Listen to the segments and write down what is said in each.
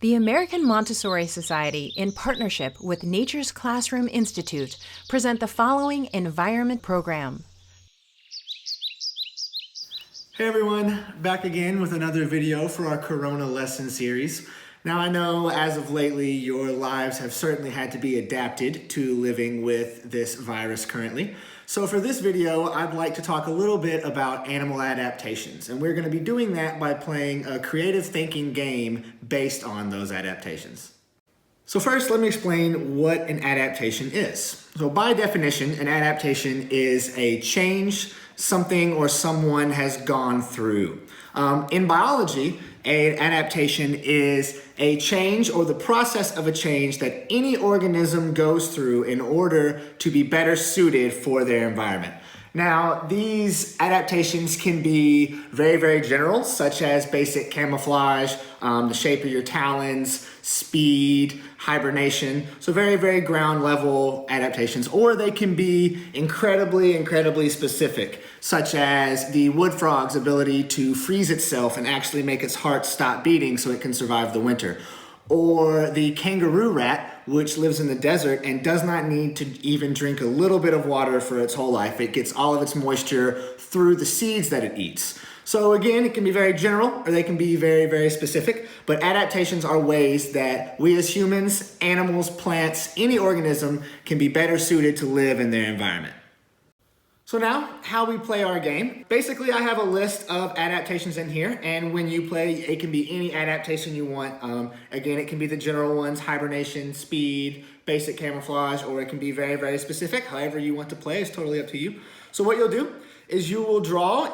The American Montessori Society, in partnership with Nature's Classroom Institute, present the following environment program. Hey everyone, back again with another video for our Corona lesson series. Now I know as of lately your lives have certainly had to be adapted to living with this virus currently. So for this video, I'd like to talk a little bit about animal adaptations, and we're going to be doing that by playing a creative thinking game based on those adaptations. So first, let me explain what an adaptation is. So by definition, an adaptation is a change something or someone has gone through. In biology, an adaptation is a change or the process of a change that any organism goes through in order to be better suited for their environment. Now, these adaptations can be very, very general, such as basic camouflage, the shape of your talons, speed, hibernation. So very, very ground level adaptations. Or they can be incredibly, incredibly specific, such as the wood frog's ability to freeze itself and actually make its heart stop beating so it can survive the winter. Or the kangaroo rat, which lives in the desert and does not need to even drink a little bit of water for its whole life. It gets all of its moisture through the seeds that it eats. So again, it can be very general or they can be very, very specific, but adaptations are ways that we as humans, animals, plants, any organism can be better suited to live in their environment. So now, how we play our game. Basically, I have a list of adaptations in here, and when you play, it can be any adaptation you want. Again, it can be the general ones, hibernation, speed, basic camouflage, or it can be very, very specific. However you want to play is totally up to you. So what you'll do is you will draw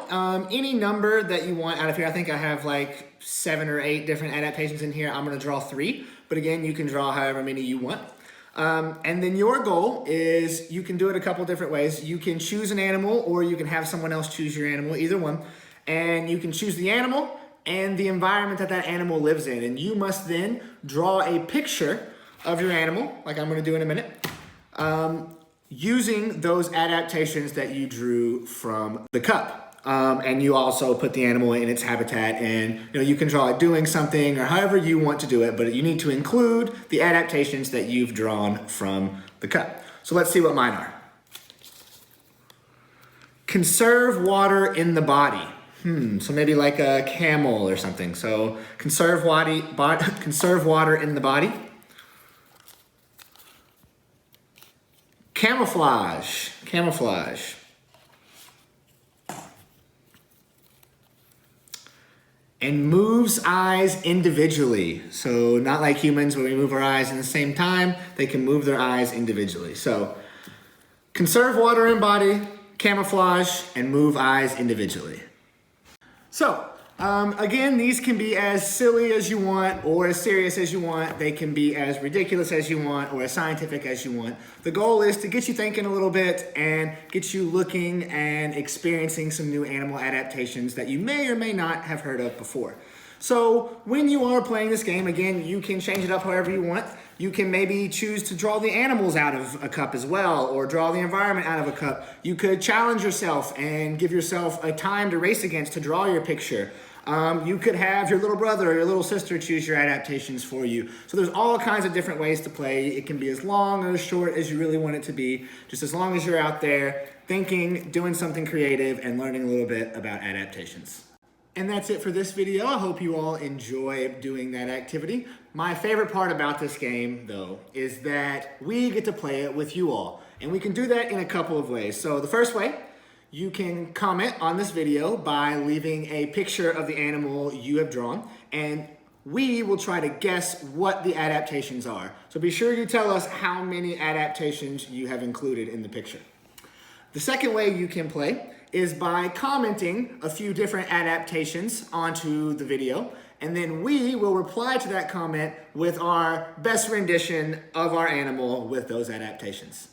any number that you want out of here. I think I have like 7 or 8 different adaptations in here. I'm gonna draw 3, but again, you can draw however many you want. And then your goal is, you can do it a couple different ways. You can choose an animal or you can have someone else choose your animal, either one. And you can choose the animal and the environment that that animal lives in. And you must then draw a picture of your animal, like I'm gonna do in a minute, using those adaptations that you drew from the cup. And you also put the animal in its habitat, and you can draw it doing something or however you want to do it, but you need to include the adaptations that you've drawn from the cup. So let's see what mine are. Conserve water in the body. So maybe like a camel or something. So conserve water in the body. Camouflage. And moves eyes individually. So not like humans where we move our eyes in the same time, they can move their eyes individually. So conserve water in body, camouflage, and move eyes individually. So again, these can be as silly as you want or as serious as you want. They can be as ridiculous as you want or as scientific as you want. The goal is to get you thinking a little bit and get you looking and experiencing some new animal adaptations that you may or may not have heard of before. So when you are playing this game, again, you can change it up however you want. You can maybe choose to draw the animals out of a cup as well, or draw the environment out of a cup. You could challenge yourself and give yourself a time to race against to draw your picture. You could have your little brother or your little sister choose your adaptations for you. So there's all kinds of different ways to play. It can be as long or as short as you really want it to be, just as long as you're out there thinking, doing something creative, and learning a little bit about adaptations. And that's it for this video. I hope you all enjoy doing that activity. My favorite part about this game, though, is that we get to play it with you all. And we can do that in a couple of ways. So the first way, you can comment on this video by leaving a picture of the animal you have drawn, and we will try to guess what the adaptations are. So be sure you tell us how many adaptations you have included in the picture. The second way you can play is by commenting a few different adaptations onto the video, and then we will reply to that comment with our best rendition of our animal with those adaptations.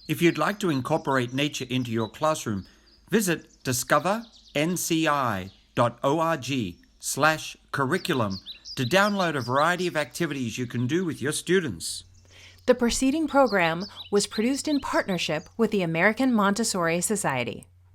If you'd like to incorporate nature into your classroom, visit discovernci.org/curriculum to download a variety of activities you can do with your students. The preceding program was produced in partnership with the American Montessori Society.